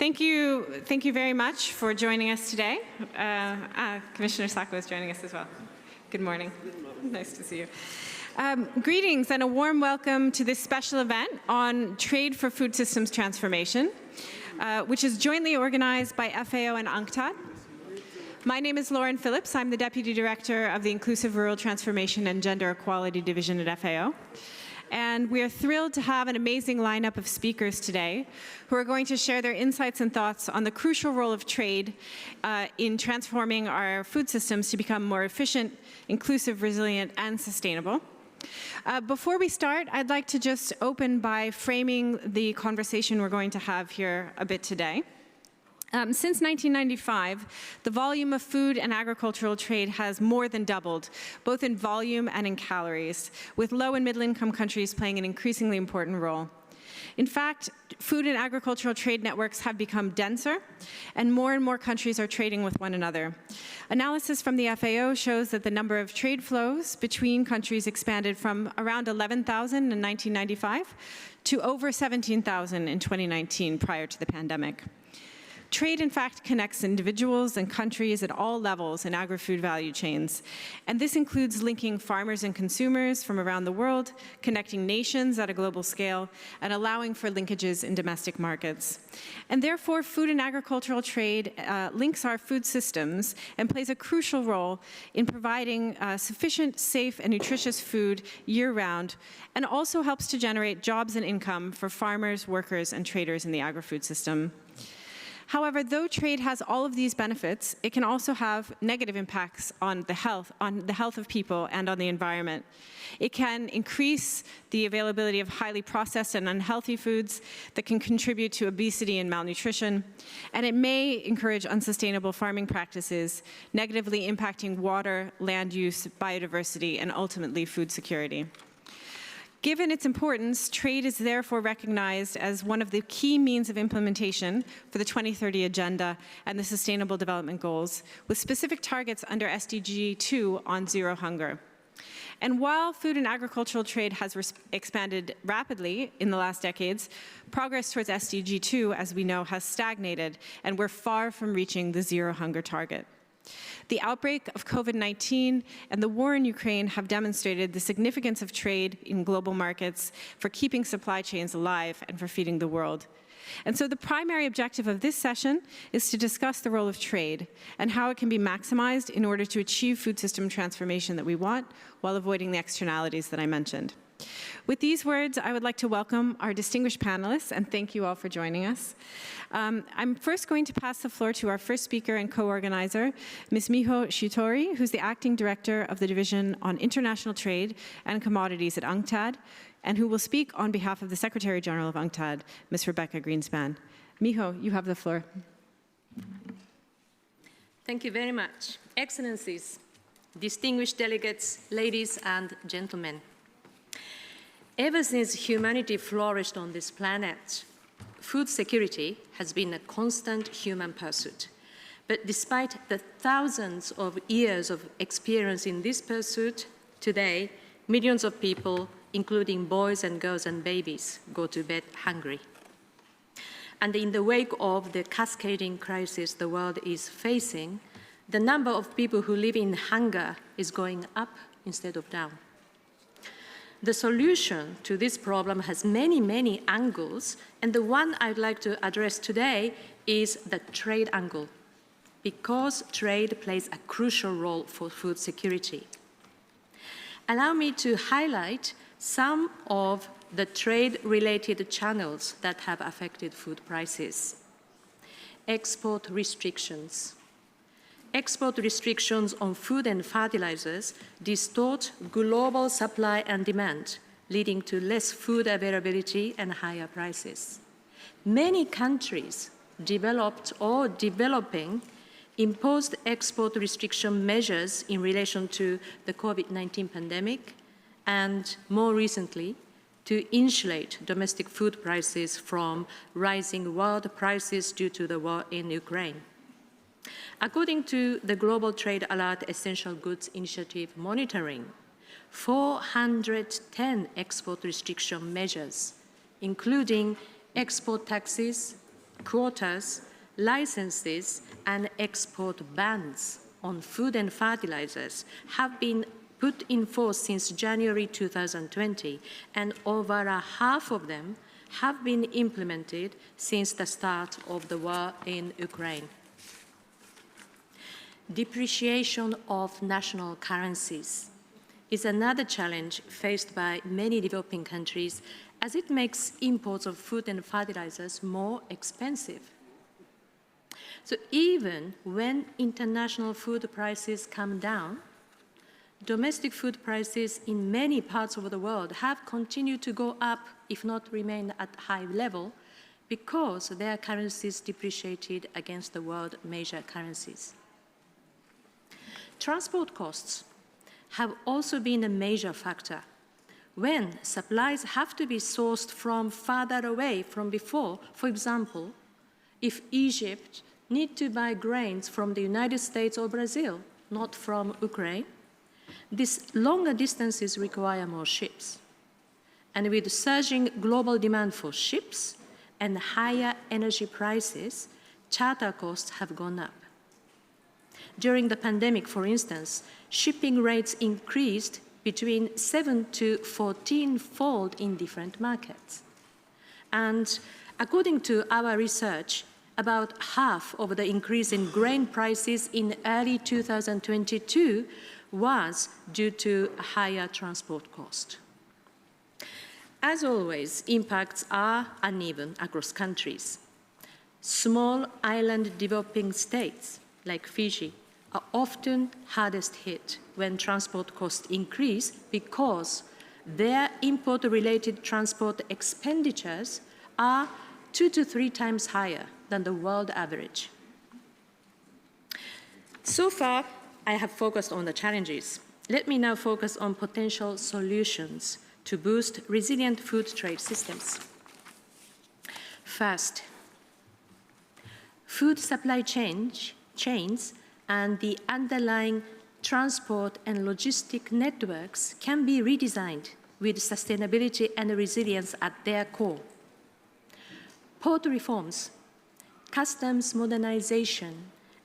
Thank you very much for joining us today. Commissioner Sacco is joining us as well. Good morning. Nice to see you. Greetings and a warm welcome to this special event on Trade for Food Systems Transformation, which is jointly organized by FAO and UNCTAD. My name is Lauren Phillips. I'm the Deputy Director of the Inclusive Rural Transformation and Gender Equality Division at FAO. And we are thrilled to have an amazing lineup of speakers today who are going to share their insights and thoughts on the crucial role of trade in transforming our food systems to become more efficient, inclusive, resilient, and sustainable. Before we start, I'd like to just open by framing the conversation we're going to have here a bit today. Since 1995, the volume of food and agricultural trade has more than doubled, both in volume and in calories, with low and middle-income countries playing an increasingly important role. In fact, food and agricultural trade networks have become denser, and more countries are trading with one another. Analysis from the FAO shows that the number of trade flows between countries expanded from around 11,000 in 1995 to over 17,000 in 2019, prior to the pandemic. Trade, in fact, connects individuals and countries at all levels in agri-food value chains. And this includes linking farmers and consumers from around the world, connecting nations at a global scale, and allowing for linkages in domestic markets. And therefore, food and agricultural trade links our food systems and plays a crucial role in providing sufficient, safe, and nutritious food year-round, and also helps to generate jobs and income for farmers, workers, and traders in the agri-food system. However, though trade has all of these benefits, it can also have negative impacts on the health of people and on the environment. It can increase the availability of highly processed and unhealthy foods that can contribute to obesity and malnutrition, and it may encourage unsustainable farming practices, negatively impacting water, land use, biodiversity, and ultimately food security. Given its importance, trade is therefore recognized as one of the key means of implementation for the 2030 Agenda and the Sustainable Development Goals, with specific targets under SDG 2 on zero hunger. And while food and agricultural trade has expanded rapidly in the last decades, progress towards SDG 2, as we know, has stagnated, and we're far from reaching the zero hunger target. The outbreak of COVID-19 and the war in Ukraine have demonstrated the significance of trade in global markets for keeping supply chains alive and for feeding the world. And so the primary objective of this session is to discuss the role of trade and how it can be maximized in order to achieve food system transformation that we want while avoiding the externalities that I mentioned. With these words, I would like to welcome our distinguished panelists and thank you all for joining us. I'm first going to pass the floor to our first speaker and co-organizer, Ms. Miho Shitori, who's the Acting Director of the Division on International Trade and Commodities at UNCTAD, and who will speak on behalf of the Secretary General of UNCTAD, Ms. Rebecca Greenspan. Miho, you have the floor. Thank you very much. Excellencies, distinguished delegates, ladies and gentlemen. Ever since humanity flourished on this planet, food security has been a constant human pursuit. But despite the thousands of years of experience in this pursuit, today, millions of people, including boys and girls and babies, go to bed hungry. And in the wake of the cascading crisis the world is facing, the number of people who live in hunger is going up instead of down. The solution to this problem has many angles, and the one I'd like to address today is the trade angle, because trade plays a crucial role for food security. Allow me to highlight some of the trade-related channels that have affected food prices. Export restrictions. Export restrictions on food and fertilizers distort global supply and demand, leading to less food availability and higher prices. Many countries, developed or developing, imposed export restriction measures in relation to the COVID-19 pandemic and, more recently, to insulate domestic food prices from rising world prices due to the war in Ukraine. According to the Global Trade Alert Essential Goods Initiative monitoring, 410 export restriction measures, including export taxes, quotas, licenses, and export bans on food and fertilizers have been put in force since January 2020, and over half of them have been implemented since the start of the war in Ukraine. Depreciation of national currencies is another challenge faced by many developing countries, as it makes imports of food and fertilizers more expensive. So even when international food prices come down, domestic food prices in many parts of the world have continued to go up, if not remain at high level, because their currencies depreciated against the world major currencies. Transport costs have also been a major factor. When supplies have to be sourced from farther away from before, for example, if Egypt need to buy grains from the United States or Brazil, not from Ukraine, these longer distances require more ships. And with surging global demand for ships and higher energy prices, charter costs have gone up. During the pandemic, for instance, shipping rates increased between 7 to 14-fold in different markets. And according to our research, about half of the increase in grain prices in early 2022 was due to a higher transport cost. As always, impacts are uneven across countries. Small island developing states, like Fiji, are often hardest hit when transport costs increase because their import-related transport expenditures are 2 to 3 times higher than the world average. So far, I have focused on the challenges. Let me now focus on potential solutions to boost resilient food trade systems. First, food supply chains and the underlying transport and logistic networks can be redesigned with sustainability and resilience at their core. Port reforms, customs modernization,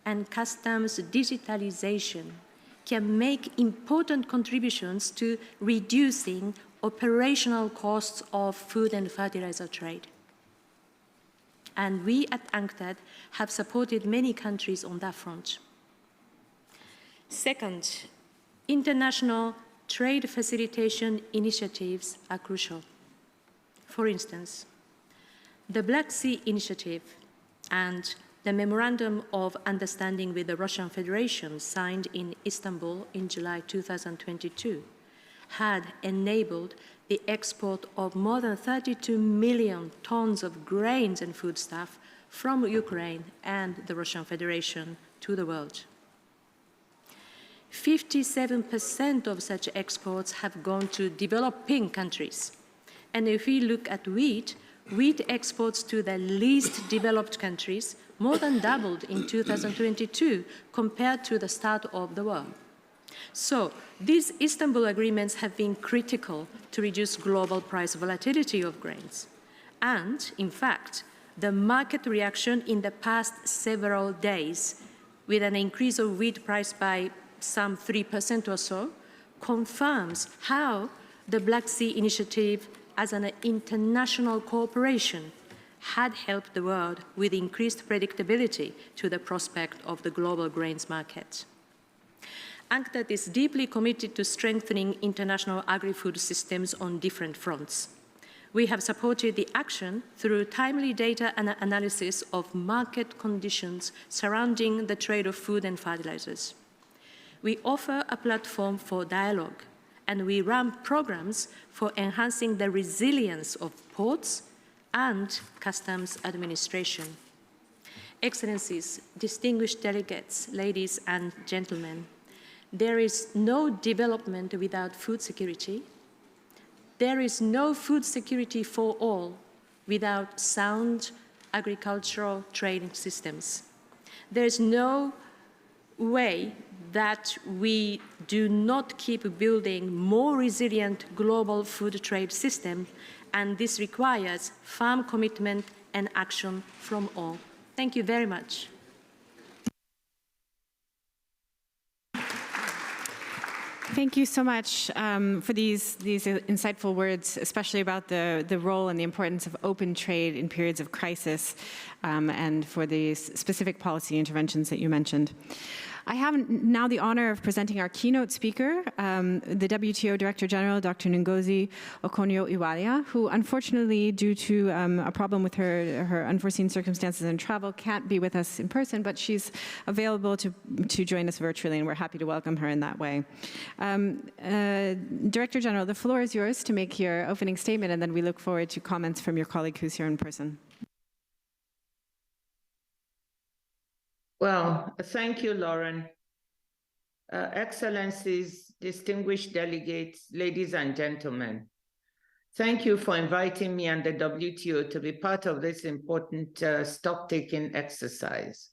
and customs digitalization can make important contributions to reducing operational costs of food and fertilizer trade. And we at UNCTAD have supported many countries on that front. Second, international trade facilitation initiatives are crucial. For instance, the Black Sea Initiative and the Memorandum of Understanding with the Russian Federation signed in Istanbul in July 2022 had enabled the export of more than 32 million tons of grains and foodstuff from Ukraine and the Russian Federation to the world. 57% of such exports have gone to developing countries. And if we look at wheat exports to the least developed countries more than doubled in 2022 compared to the start of the war. So these Istanbul agreements have been critical to reduce global price volatility of grains. And in fact, the market reaction in the past several days, with an increase of wheat price by some 3% or so, confirms how the Black Sea Initiative as an international cooperation had helped the world with increased predictability to the prospect of the global grains market. UNCTAD is deeply committed to strengthening international agri-food systems on different fronts. We have supported the action through timely data and analysis of market conditions surrounding the trade of food and fertilizers. We offer a platform for dialogue, and we run programs for enhancing the resilience of ports and customs administration. Excellencies, distinguished delegates, ladies and gentlemen, there is no development without food security. There is no food security for all without sound agricultural trading systems. There is no way that we do not keep building more resilient global food trade system, and this requires firm commitment and action from all. Thank you very much. Thank you so much for these insightful words, especially about the role and the importance of open trade in periods of crisis, and for the specific policy interventions that you mentioned. I have now the honor of presenting our keynote speaker, the WTO Director General, Dr. Ngozi Okonjo-Iweala, who unfortunately, due to a problem with her unforeseen circumstances and travel, can't be with us in person, but she's available to join us virtually, and we're happy to welcome her in that way. Director General, the floor is yours to make your opening statement, and then we look forward to comments from your colleague who's here in person. Well, thank you, Lauren. Excellencies, distinguished delegates, ladies and gentlemen, thank you for inviting me and the WTO to be part of this important stock-taking exercise.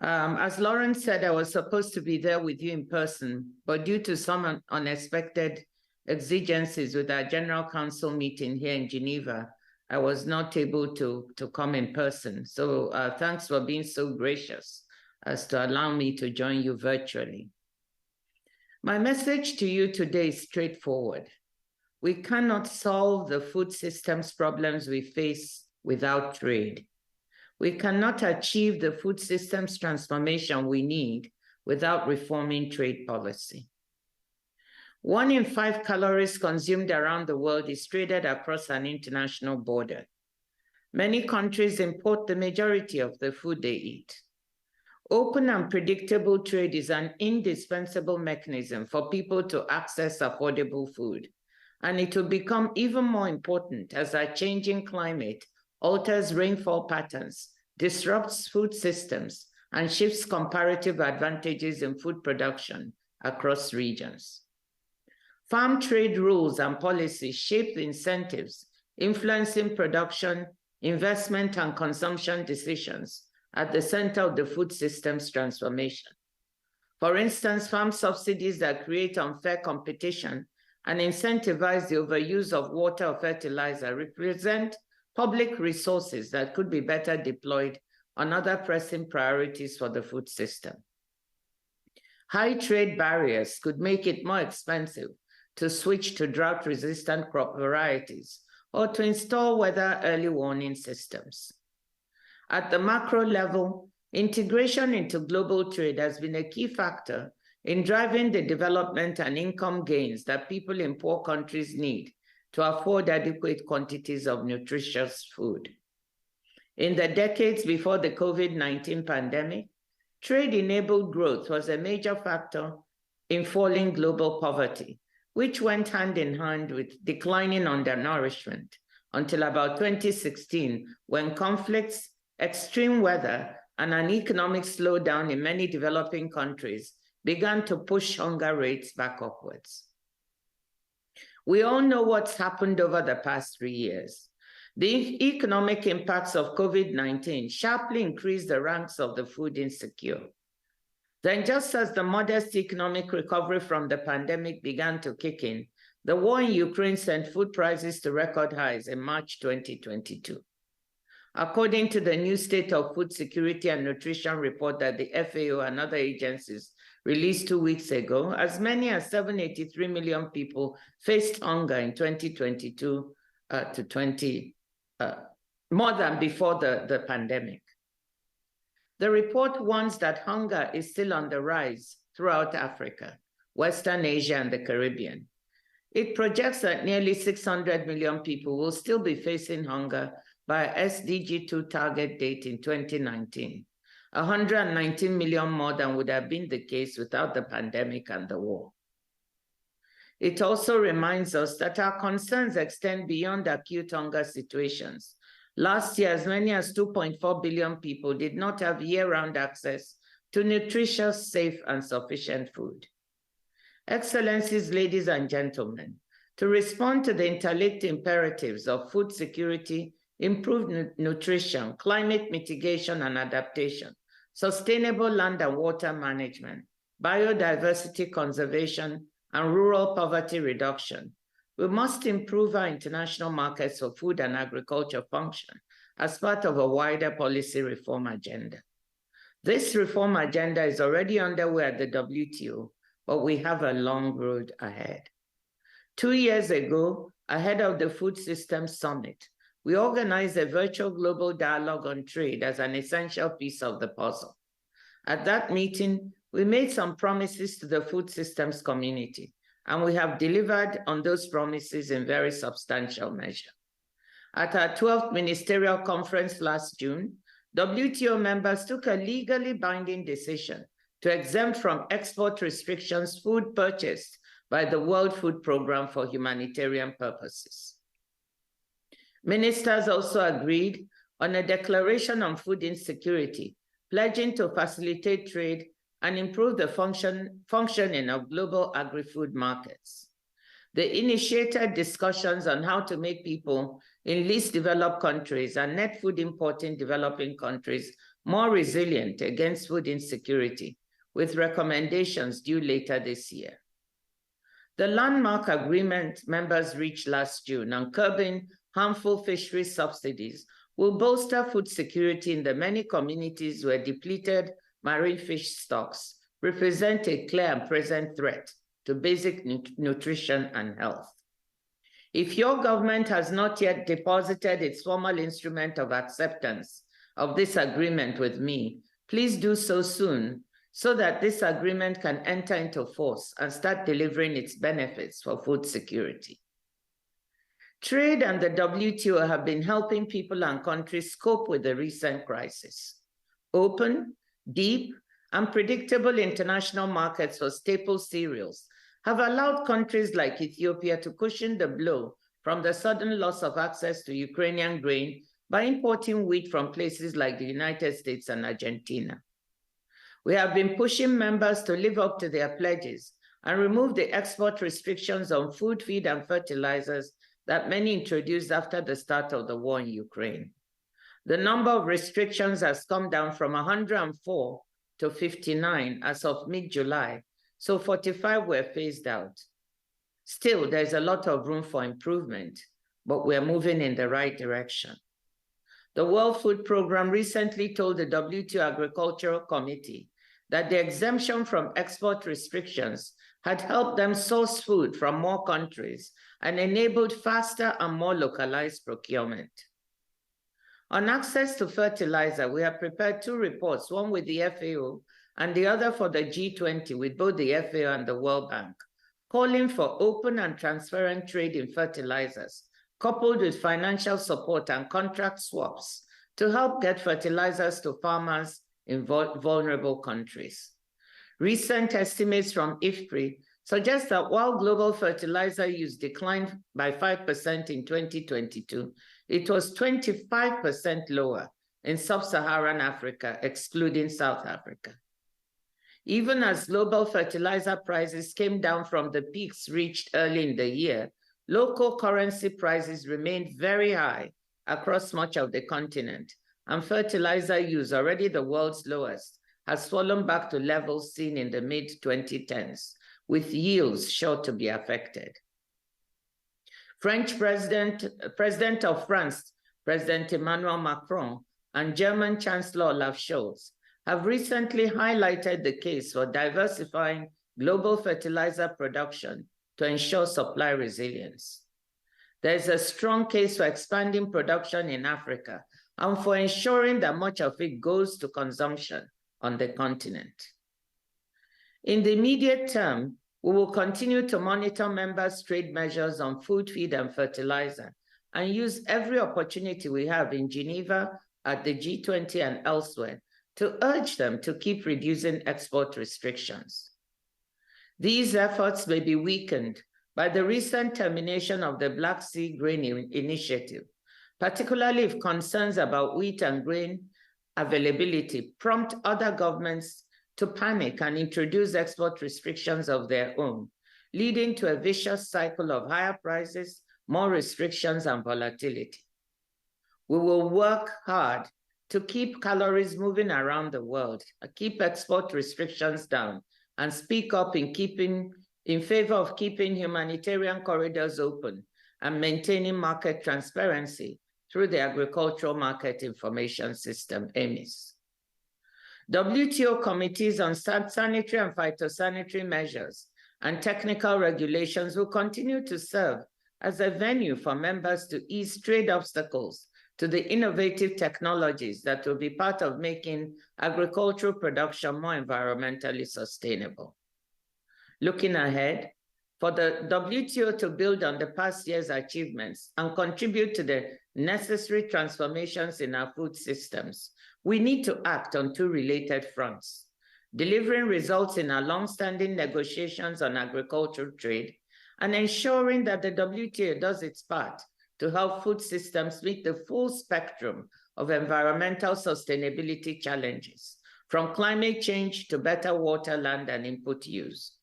As Lauren said, I was supposed to be there with you in person, but due to some unexpected exigencies with our General Council meeting here in Geneva, I was not able to come in person. So thanks for being so gracious as to allow me to join you virtually. My message to you today is straightforward. We cannot solve the food systems problems we face without trade. We cannot achieve the food systems transformation we need without reforming trade policy. 1 in 5 calories consumed around the world is traded across an international border. Many countries import the majority of the food they eat. Open and predictable trade is an indispensable mechanism for people to access affordable food, and it will become even more important as our changing climate alters rainfall patterns, disrupts food systems, and shifts comparative advantages in food production across regions. Farm trade rules and policies shape the incentives influencing production, investment, and consumption decisions at the center of the food systems transformation. For instance, farm subsidies that create unfair competition and incentivize the overuse of water or fertilizer represent public resources that could be better deployed on other pressing priorities for the food system. High trade barriers could make it more expensive to switch to drought-resistant crop varieties or to install weather early warning systems. At the macro level, integration into global trade has been a key factor in driving the development and income gains that people in poor countries need to afford adequate quantities of nutritious food. In the decades before the COVID-19 pandemic, trade-enabled growth was a major factor in falling global poverty, which went hand in hand with declining undernourishment until about 2016, when conflicts, extreme weather, and an economic slowdown in many developing countries began to push hunger rates back upwards. We all know what's happened over the past 3 years. The economic impacts of COVID-19 sharply increased the ranks of the food insecure. Then, just as the modest economic recovery from the pandemic began to kick in, the war in Ukraine sent food prices to record highs in March 2022. According to the new State of Food Security and Nutrition report that the FAO and other agencies released 2 weeks ago, as many as 783 million people faced hunger in 2022 more than before the pandemic. The report warns that hunger is still on the rise throughout Africa, Western Asia, and the Caribbean. It projects that nearly 600 million people will still be facing hunger by SDG 2 target date in 2019, 119 million more than would have been the case without the pandemic and the war. It also reminds us that our concerns extend beyond acute hunger situations. Last year, as many as 2.4 billion people did not have year-round access to nutritious, safe, and sufficient food. Excellencies, ladies and gentlemen, to respond to the interlinked imperatives of food security, improved nutrition, climate mitigation and adaptation, sustainable land and water management, biodiversity conservation, and rural poverty reduction, we must improve our international markets for food and agriculture function as part of a wider policy reform agenda. This reform agenda is already underway at the WTO, but we have a long road ahead. 2 years ago, ahead of the Food Systems Summit, we organized a virtual global dialogue on trade as an essential piece of the puzzle. At that meeting, we made some promises to the food systems community, and we have delivered on those promises in very substantial measure. At our 12th Ministerial Conference last June, WTO members took a legally binding decision to exempt from export restrictions food purchased by the World Food Programme for humanitarian purposes. Ministers also agreed on a declaration on food insecurity, pledging to facilitate trade and improve the functioning of global agri-food markets. They initiated discussions on how to make people in least developed countries and net food importing developing countries more resilient against food insecurity, with recommendations due later this year. The landmark agreement members reached last June on curbing harmful fishery subsidies will bolster food security in the many communities where depleted marine fish stocks represent a clear and present threat to basic nutrition and health. If your government has not yet deposited its formal instrument of acceptance of this agreement with me, please do so soon so that this agreement can enter into force and start delivering its benefits for food security. Trade and the WTO have been helping people and countries cope with the recent crisis. Open, deep, and predictable international markets for staple cereals have allowed countries like Ethiopia to cushion the blow from the sudden loss of access to Ukrainian grain by importing wheat from places like the United States and Argentina. We have been pushing members to live up to their pledges and remove the export restrictions on food, feed, and fertilizers that many introduced after the start of the war in Ukraine. The number of restrictions has come down from 104 to 59 as of mid-July, so 45 were phased out. Still, there's a lot of room for improvement, but we're moving in the right direction. The World Food Programme recently told the WTO Agricultural Committee that the exemption from export restrictions had helped them source food from more countries and enabled faster and more localized procurement. On access to fertilizer, we have prepared 2 reports, one with the FAO and the other for the G20 with both the FAO and the World Bank, calling for open and transparent trade in fertilizers, coupled with financial support and contract swaps to help get fertilizers to farmers in vulnerable countries. Recent estimates from IFPRI suggest that while global fertilizer use declined by 5% in 2022, it was 25% lower in sub-Saharan Africa, excluding South Africa. Even as global fertilizer prices came down from the peaks reached early in the year, local currency prices remained very high across much of the continent, and fertilizer use, already the world's lowest, has fallen back to levels seen in the mid-2010s, with yields sure to be affected. President of France, President Emmanuel Macron, and German Chancellor Olaf Scholz have recently highlighted the case for diversifying global fertilizer production to ensure supply resilience. There is a strong case for expanding production in Africa and for ensuring that much of it goes to consumption on the continent. In the immediate term, we will continue to monitor members' trade measures on food, feed, and fertilizer, and use every opportunity we have in Geneva, at the G20, and elsewhere to urge them to keep reducing export restrictions. These efforts may be weakened by the recent termination of the Black Sea Grain Initiative, particularly if concerns about wheat and grain availability prompt other governments to panic and introduce export restrictions of their own, leading to a vicious cycle of higher prices, more restrictions, and volatility. We will work hard to keep calories moving around the world, keep export restrictions down, and speak up in favor of keeping humanitarian corridors open and maintaining market transparency through the Agricultural Market Information System, AMIS. WTO committees on sanitary and phytosanitary measures and technical regulations will continue to serve as a venue for members to ease trade obstacles to the innovative technologies that will be part of making agricultural production more environmentally sustainable. Looking ahead, for the WTO to build on the past year's achievements and contribute to the necessary transformations in our food systems, we need to act on two related fronts: delivering results in our long-standing negotiations on agricultural trade and ensuring that the WTO does its part to help food systems meet the full spectrum of environmental sustainability challenges, from climate change to better water, land, and input use.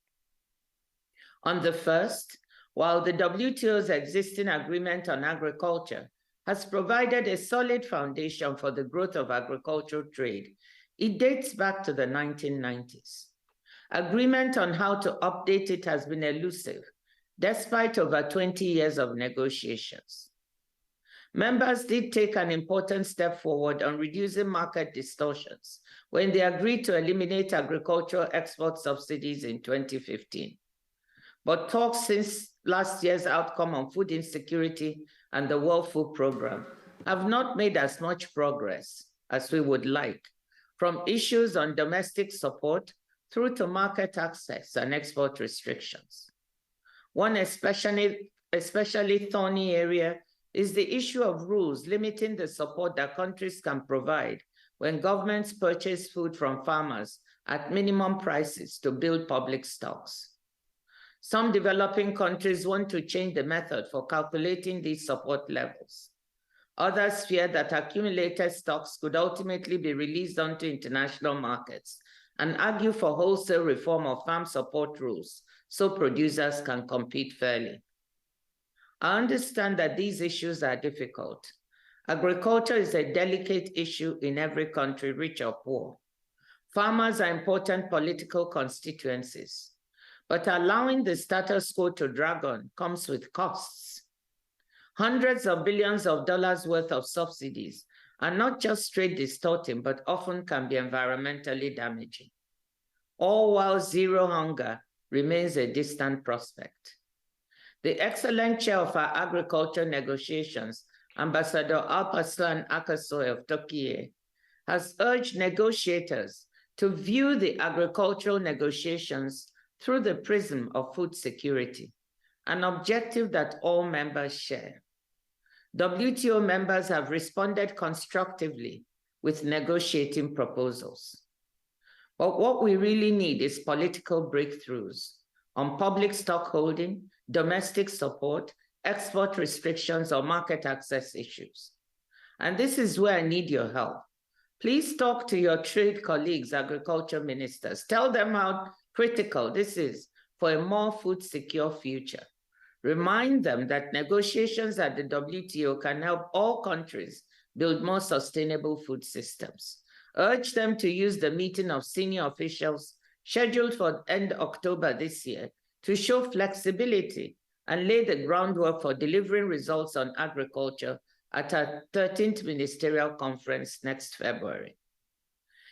On the first, while the WTO's existing agreement on agriculture has provided a solid foundation for the growth of agricultural trade, it dates back to the 1990s. Agreement on how to update it has been elusive, despite over 20 years of negotiations. Members did take an important step forward on reducing market distortions when they agreed to eliminate agricultural export subsidies in 2015. But talks since last year's outcome on food insecurity and the World Food Programme have not made as much progress as we would like, from issues on domestic support through to market access and export restrictions. One especially thorny area is the issue of rules limiting the support that countries can provide when governments purchase food from farmers at minimum prices to build public stocks. Some developing countries want to change the method for calculating these support levels. Others fear that accumulated stocks could ultimately be released onto international markets and argue for wholesale reform of farm support rules so producers can compete fairly. I understand that these issues are difficult. Agriculture is a delicate issue in every country, rich or poor. Farmers are important political constituencies, but allowing the status quo to drag on comes with costs. Hundreds of billions of dollars worth of subsidies are not just trade distorting, but often can be environmentally damaging. All while zero hunger remains a distant prospect. The excellent chair of our agriculture negotiations, Ambassador Alparslan Akasoy of Turkey, has urged negotiators to view the agricultural negotiations through the prism of food security, an objective that all members share. WTO members have responded constructively with negotiating proposals. But what we really need is political breakthroughs on public stockholding, domestic support, export restrictions, or market access issues. And this is where I need your help. Please talk to your trade colleagues, agriculture ministers. Tell them how critical this is for a more food secure future. Remind them that negotiations at the WTO can help all countries build more sustainable food systems. Urge them to use the meeting of senior officials scheduled for end October this year to show flexibility and lay the groundwork for delivering results on agriculture at our 13th Ministerial Conference next February.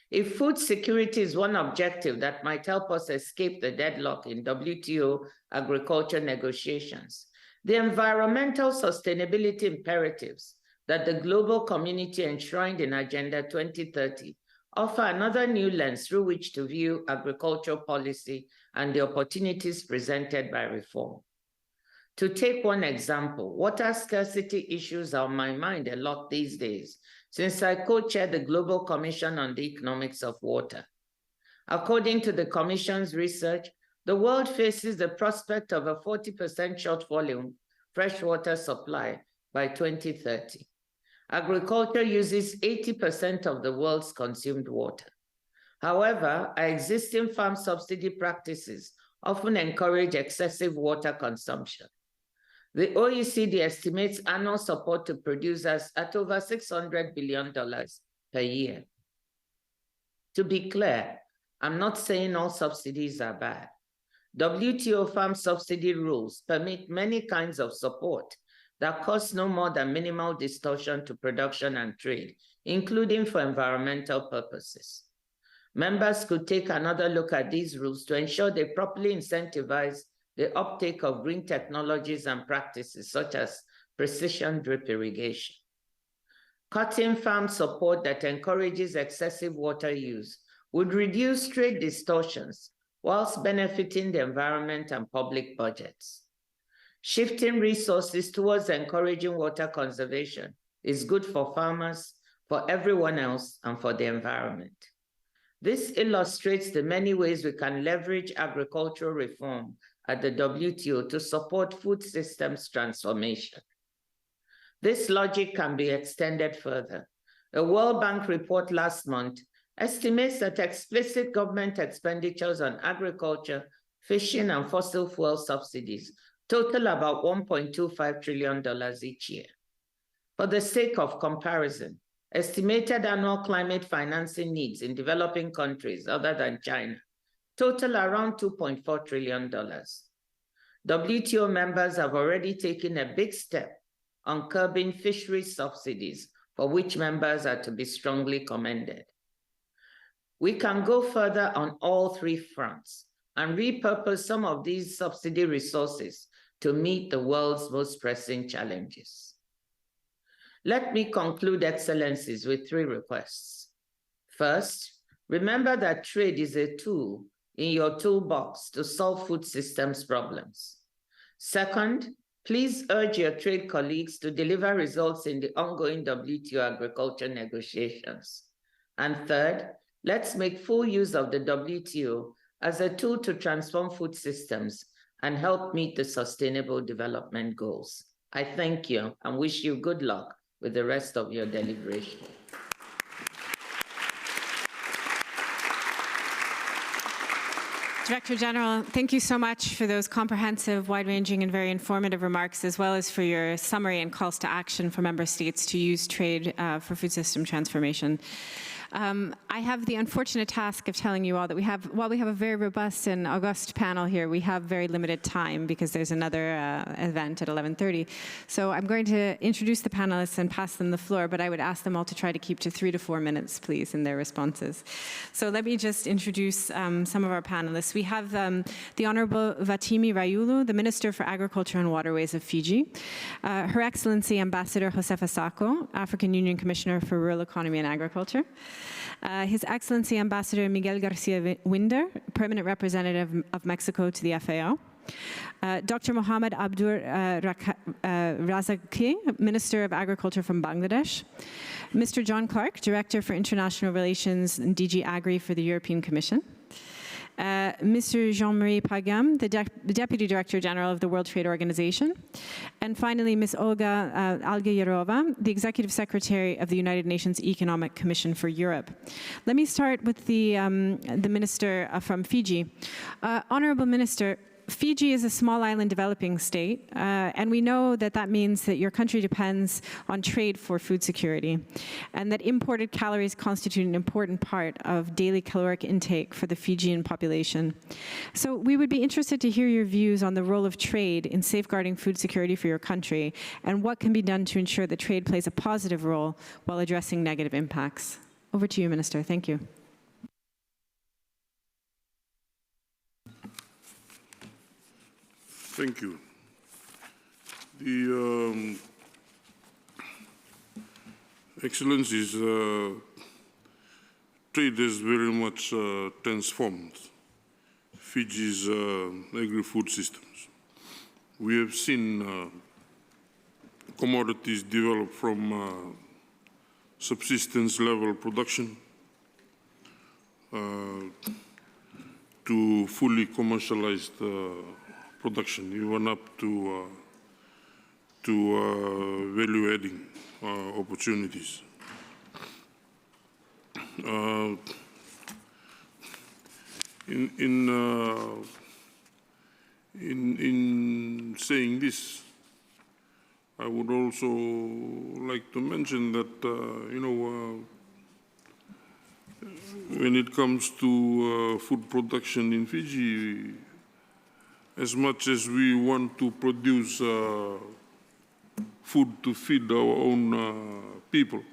If food security is one objective that might help us escape the deadlock in WTO agriculture negotiations, the environmental sustainability imperatives that the global community enshrined in Agenda 2030 offer another new lens through which to view agricultural policy and the opportunities presented by reform. To take one example, water scarcity issues are on my mind a lot these days, since I co-chair the Global Commission on the Economics of Water. According to the Commission's research, the world faces the prospect of a 40% shortfall in freshwater supply by 2030. Agriculture uses 80% of the world's consumed water. However, our existing farm subsidy practices often encourage excessive water consumption. The OECD estimates annual support to producers at over $600 billion per year. To be clear, I'm not saying all subsidies are bad. WTO farm subsidy rules permit many kinds of support, that cause no more than minimal distortion to production and trade, including for environmental purposes. Members could take another look at these rules to ensure they properly incentivize the uptake of green technologies and practices such as precision drip irrigation. Cutting farm support that encourages excessive water use would reduce trade distortions whilst benefiting the environment and public budgets. Shifting resources towards encouraging water conservation is good for farmers, for everyone else, and for the environment. This illustrates the many ways we can leverage agricultural reform at the WTO to support food systems transformation. This logic can be extended further. A World Bank report last month estimates that explicit government expenditures on agriculture, fishing, and fossil fuel subsidies total about $1.25 trillion each year. For the sake of comparison, estimated annual climate financing needs in developing countries other than China total around $2.4 trillion. WTO members have already taken a big step on curbing fisheries subsidies, for which members are to be strongly commended. We can go further on all three fronts and repurpose some of these subsidy resources to meet the world's most pressing challenges. Let me conclude, Excellencies, with three requests. First, remember that trade is a tool in your toolbox to solve food systems problems. Second, please urge your trade colleagues to deliver results in the ongoing WTO agriculture negotiations. And third, let's make full use of the WTO as a tool to transform food systems and help meet the Sustainable Development Goals. I thank you and wish you good luck with the rest of your deliberation. Director General, thank you so much for those comprehensive, wide-ranging, and very informative remarks, as well as for your summary and calls to action for member states to use trade for food system transformation. I have the unfortunate task of telling you all that while we have a very robust and august panel here, we have very limited time because there's another event at 11:30. So I'm going to introduce the panelists and pass them the floor, but I would ask them all to try to keep to 3 to 4 minutes, please, in their responses. So let me just introduce some of our panelists. We have the Honorable Vatimi Rayulu, the Minister for Agriculture and Waterways of Fiji, Her Excellency Ambassador Josefa Sacco, African Union Commissioner for Rural Economy and Agriculture, His Excellency Ambassador Miguel Garcia Winder, Permanent Representative of Mexico to the FAO, Dr. Mohammed Abdur Razaki, Minister of Agriculture from Bangladesh, Mr. John Clark, Director for International Relations and DG Agri for the European Commission, Mr. Jean-Marie Pagam, the Deputy Director General of the World Trade Organization, and finally, Ms. Olga Algeyerova, the Executive Secretary of the United Nations Economic Commission for Europe. Let me start with the Minister from Fiji. Honorable Minister, Fiji is a small island developing state, and we know that that means that your country depends on trade for food security, and that imported calories constitute an important part of daily caloric intake for the Fijian population. So we would be interested to hear your views on the role of trade in safeguarding food security for your country, and what can be done to ensure that trade plays a positive role while addressing negative impacts. Over to you, Minister. Thank you. Thank you. The Excellencies, trade has very much transformed Fiji's agri-food systems. We have seen commodities develop from subsistence level production to fully commercialized production, even up to value-adding opportunities. In saying this, I would also like to mention that when it comes to food production in Fiji, as much as we want to produce food to feed our own people.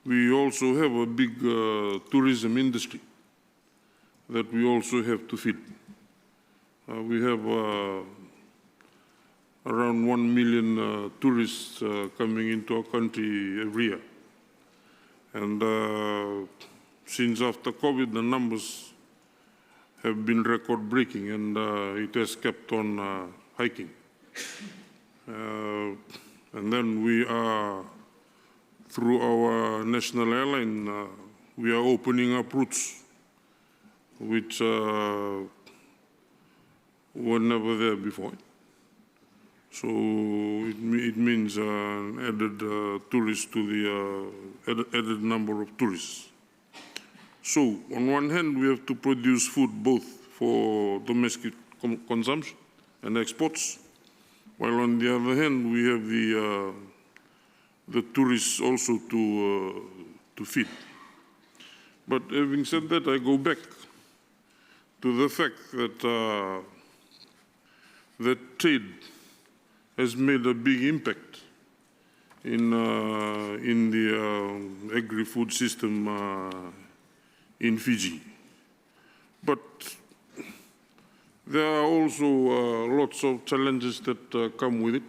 We also have a big tourism industry that we also have to feed. We have around 1 million tourists coming into our country every year. And since after COVID, the numbers have been record-breaking, and it has kept on hiking. And then we are, through our national airline, we are opening up routes which were never there before. So it means an added tourist to the added number of tourists. So on one hand, we have to produce food both for domestic consumption and exports, while on the other hand, we have the tourists also to feed. But having said that, I go back to the fact that that trade has made a big impact in the agri-food system in Fiji. But there are also lots of challenges that come with it.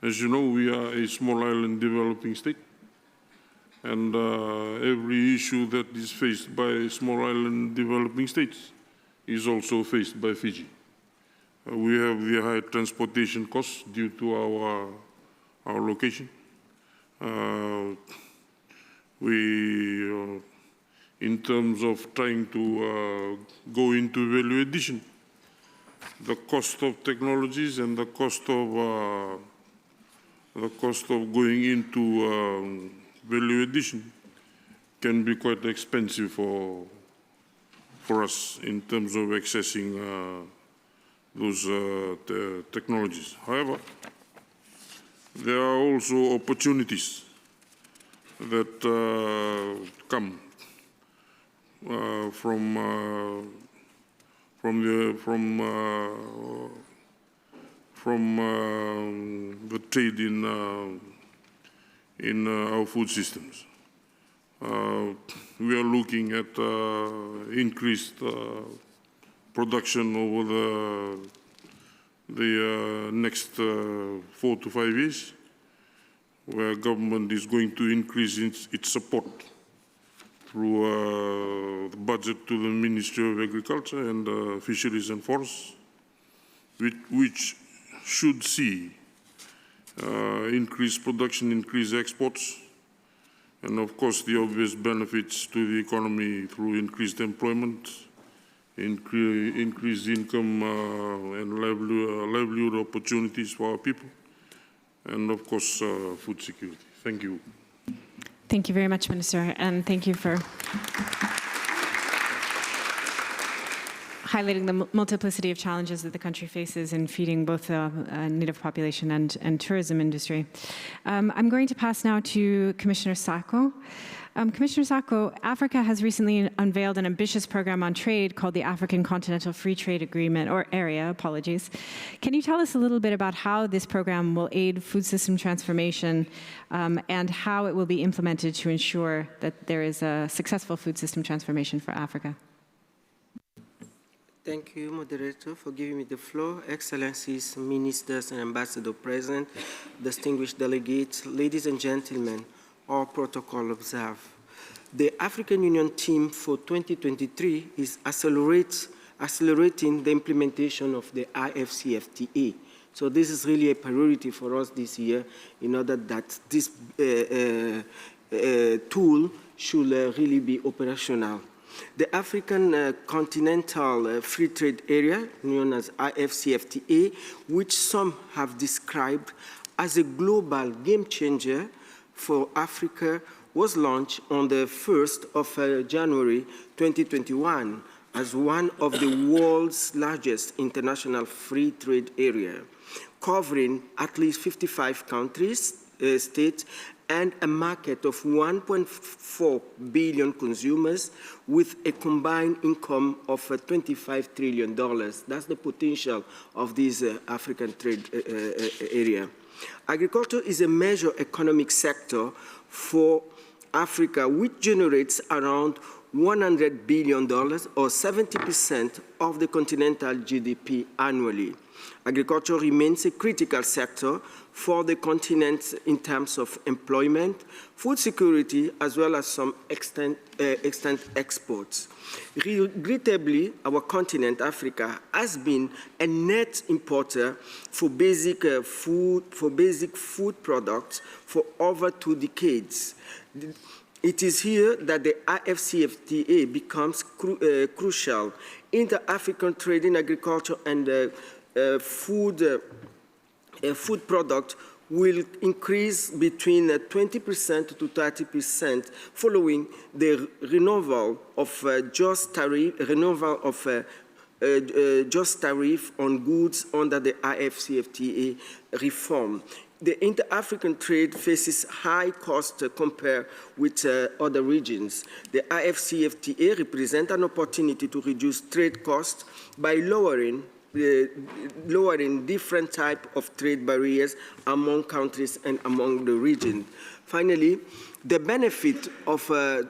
As you know, we are a small island developing state, and every issue that is faced by small island developing states is also faced by Fiji. We have the high transportation costs due to our location. In terms of trying to go into value addition, the cost of technologies and the cost of going into value addition can be quite expensive for us in terms of accessing those technologies. However, there are also opportunities that come from the trade in our food systems. We are looking at increased production over the next 4 to 5 years, where government is going to increase its support through the budget to the Ministry of Agriculture and Fisheries and Forests, which should see increased production, increased exports, and of course the obvious benefits to the economy through increased employment, increased income and livelihood opportunities for our people, and of course food security. Thank you. Thank you very much, Minister, and thank you for highlighting the multiplicity of challenges that the country faces in feeding both the native population and tourism industry. I'm going to pass now to Commissioner Sacco. Commissioner Sacco, Africa has recently unveiled an ambitious program on trade called the African Continental Free Trade Agreement, or AREA, apologies. Can you tell us a little bit about how this program will aid food system transformation and how it will be implemented to ensure that there is a successful food system transformation for Africa? Thank you, Moderator, for giving me the floor. Excellencies, Ministers, and Ambassador present, distinguished delegates, ladies and gentlemen, all protocol observed. The African Union team for 2023 is accelerating the implementation of the IFCFTA. So this is really a priority for us this year in order that this tool should really be operational. The African Continental Free Trade Area, known as IFCFTA, which some have described as a global game changer for Africa, was launched on the 1st of January 2021 as one of the world's largest international free trade area, covering at least 55 countries, states, and a market of 1.4 billion consumers with a combined income of $25 trillion. That's the potential of this African trade area. Agriculture is a major economic sector for Africa, which generates around $100 billion, or 70% of the continental GDP annually. Agriculture remains a critical sector for the continent in terms of employment, food security, as well as some extent exports. Regrettably, our continent, Africa, has been a net importer for basic food products for over 2 decades. It is here that the AfCFTA becomes crucial. Inter-African trade in agriculture and food product will increase between 20% to 30% following the removal of just tariff on goods under the AfCFTA reform. The inter-African trade faces high costs compared with other regions. The AfCFTA represents an opportunity to reduce trade costs by lowering different types of trade barriers among countries and among the region. Finally, the benefit of a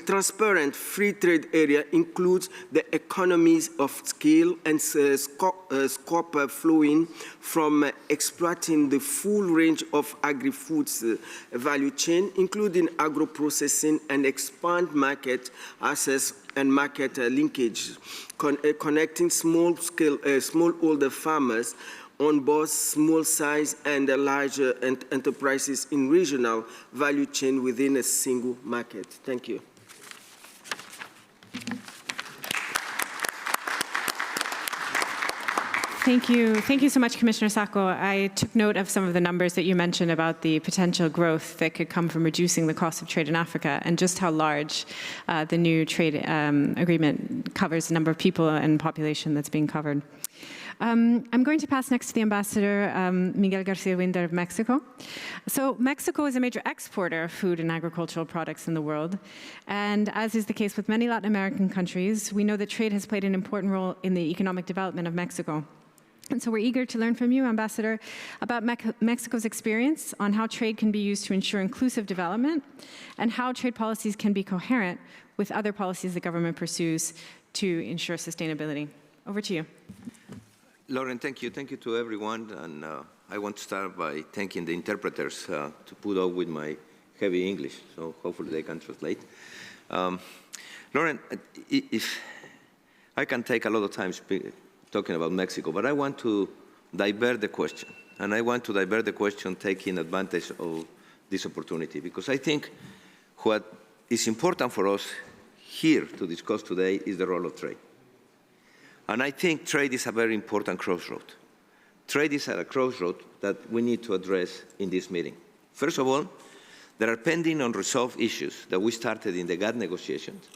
transparent free trade area includes the economies of scale and scope flowing from exploiting the full range of agri-foods value chain, including agro-processing, and expand market access and market linkage, connecting smallholder farmers on both small size and larger enterprises in regional value chain within a single market. Thank you. Thank you. Thank you so much, Commissioner Sacco. I took note of some of the numbers that you mentioned about the potential growth that could come from reducing the cost of trade in Africa, and just how large the new trade agreement covers the number of people and population that's being covered. I'm going to pass next to the Ambassador Miguel Garcia-Winder of Mexico. So Mexico is a major exporter of food and agricultural products in the world. And as is the case with many Latin American countries, we know that trade has played an important role in the economic development of Mexico. And so we're eager to learn from you, Ambassador, about Mexico's experience on how trade can be used to ensure inclusive development and how trade policies can be coherent with other policies the government pursues to ensure sustainability. Over to you. Lauren, thank you. Thank you to everyone. And I want to start by thanking the interpreters to put up with my heavy English, so hopefully they can translate. Lauren, if I can take a lot of time talking about Mexico, but I want to divert the question. And I want to divert the question taking advantage of this opportunity, because I think what is important for us here to discuss today is the role of trade. And I think trade is a very important crossroad. Trade is at a crossroad that we need to address in this meeting. First of all, there are pending unresolved issues that we started in the GATT negotiations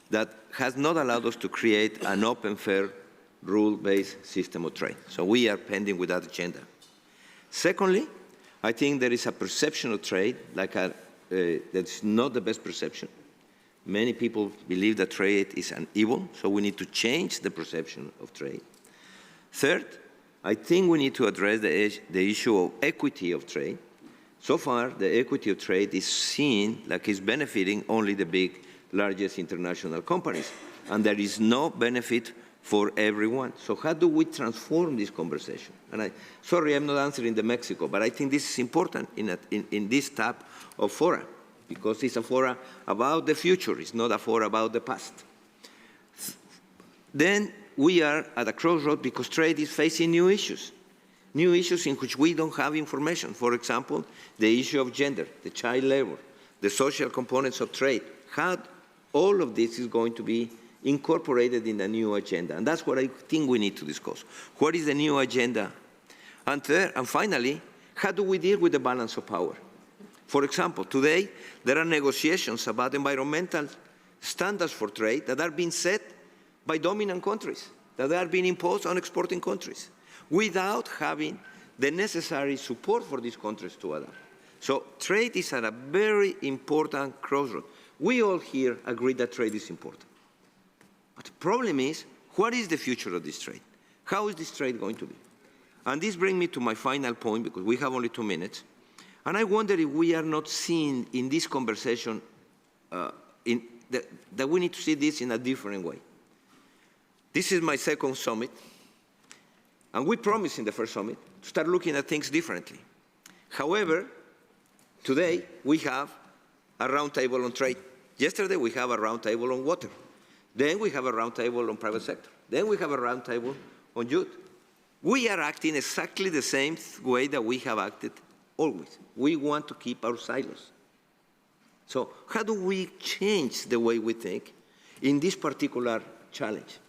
that has not allowed us to create an open, fair, rule-based system of trade. So we are pending with that agenda. Secondly, I think there is a perception of trade that's not the best perception. Many people believe that trade is an evil, so we need to change the perception of trade. Third, I think we need to address the issue of equity of trade. So far, the equity of trade is seen like it's benefiting only the largest international companies, and there is no benefit for everyone. So how do we transform this conversation? And sorry, I'm not answering the Mexico, but I think this is important in this type of fora, because it's a fora about the future. It's not a fora about the past. Then we are at a crossroad because trade is facing new issues in which we don't have information. For example, the issue of gender, the child labor, the social components of trade. How all of this is going to be incorporated in the new agenda. And that's what I think we need to discuss. What is the new agenda? And third, and finally, how do we deal with the balance of power? For example, today, there are negotiations about environmental standards for trade that are being set by dominant countries, that are being imposed on exporting countries, without having the necessary support for these countries to adapt. So trade is at a very important crossroad. We all here agree that trade is important. But the problem is, what is the future of this trade? How is this trade going to be? And this brings me to my final point, because we have only 2 minutes. And I wonder if we are not seeing in this conversation that we need to see this in a different way. This is my second summit. And we promised in the first summit to start looking at things differently. However, today we have a roundtable on trade. Yesterday we have a roundtable on water. Then we have a roundtable on private sector. Then we have a roundtable on youth. We are acting exactly the same way that we have acted always. We want to keep our silos. So how do we change the way we think in this particular challenge?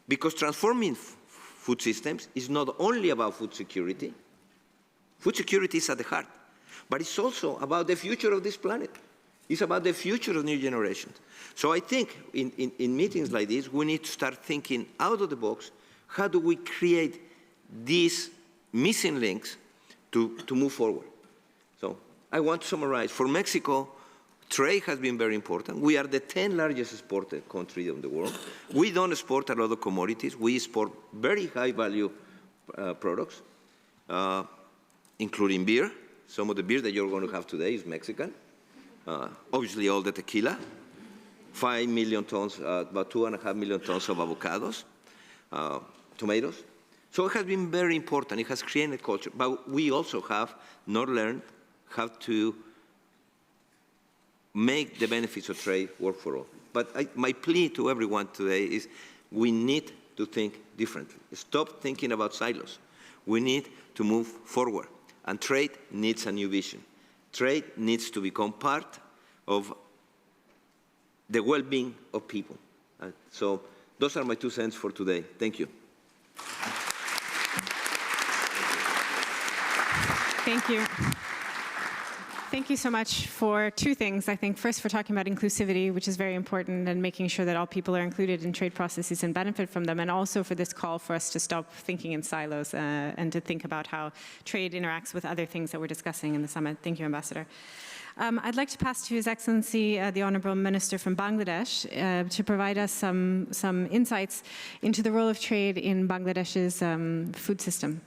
Because transforming food systems is not only about food security. Food security is at the heart, but it's also about the future of this planet. It's about the future of new generations. So I think in meetings like this, we need to start thinking out of the box. How do we create these missing links to move forward? So I want to summarize. For Mexico, trade has been very important. We are the 10th largest exporter country in the world. We don't export a lot of commodities. We export very high-value products, including beer. Some of the beer that you're going to have today is Mexican. Obviously, all the tequila. 5 million tons, about 2.5 million tons of avocados, tomatoes. So it has been very important. It has created culture. But we also have not learned how to make the benefits of trade work for all. But my plea to everyone today is we need to think differently. Stop thinking about silos. We need to move forward. And trade needs a new vision. Trade needs to become part of the well-being of people. So those are my 2 cents for today. Thank you. Thank you. Thank you so much for 2 things, I think. First, for talking about inclusivity, which is very important, and making sure that all people are included in trade processes and benefit from them, and also for this call for us to stop thinking in silos and to think about how trade interacts with other things that we're discussing in the summit. Thank you, Ambassador. I'd like to pass to His Excellency, the Honourable Minister from Bangladesh, to provide us some insights into the role of trade in Bangladesh's food system.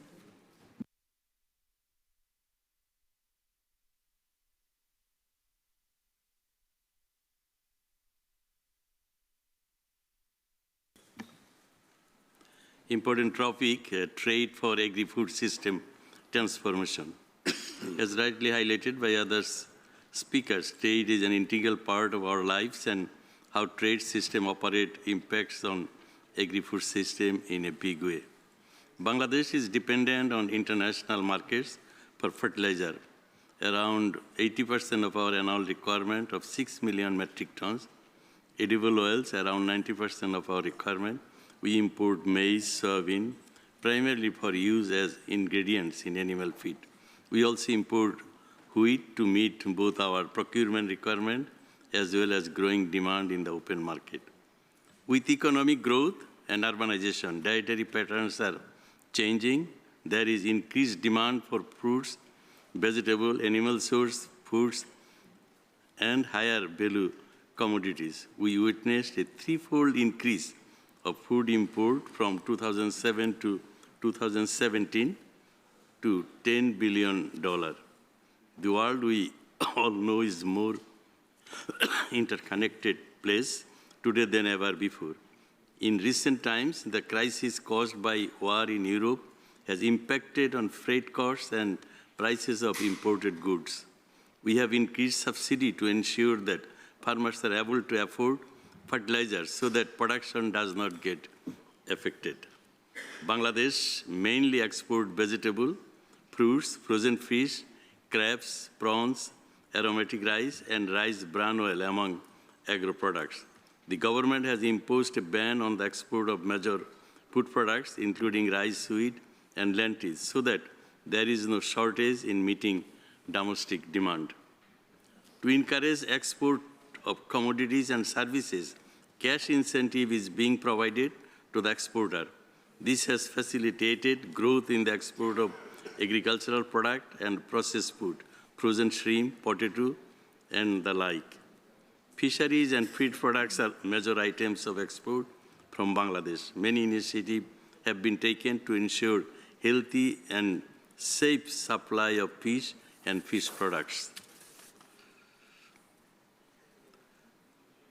Important topic, trade for agri-food system transformation. As rightly highlighted by others speakers, trade is an integral part of our lives, and how trade system operate impacts on agri-food system in a big way. Bangladesh is dependent on international markets for fertilizer. Around 80% of our annual requirement of 6 million metric tons. Edible oils, around 90% of our requirement. We import maize, soybean, primarily for use as ingredients in animal feed. We also import wheat to meet both our procurement requirement as well as growing demand in the open market. With economic growth and urbanization, dietary patterns are changing. There is increased demand for fruits, vegetable, animal source foods, and higher value commodities. We witnessed a 3-fold increase of food import from 2007 to 2017 to $10 billion. The world, we all know, is more interconnected place today than ever before. In recent times, the crisis caused by war in Europe has impacted on freight costs and prices of imported goods. We have increased subsidy to ensure that farmers are able to afford fertilizers so that production does not get affected. Bangladesh mainly exports vegetable, fruits, frozen fish, crabs, prawns, aromatic rice, and rice bran oil among agro products. The government has imposed a ban on the export of major food products, including rice, wheat, and lentils, so that there is no shortage in meeting domestic demand. To encourage export of commodities and services, cash incentive is being provided to the exporter. This has facilitated growth in the export of agricultural product and processed food. frozen shrimp, potato, and the like. Fisheries and feed products are major items of export from Bangladesh. Many initiatives have been taken to ensure healthy and safe supply of fish and fish products.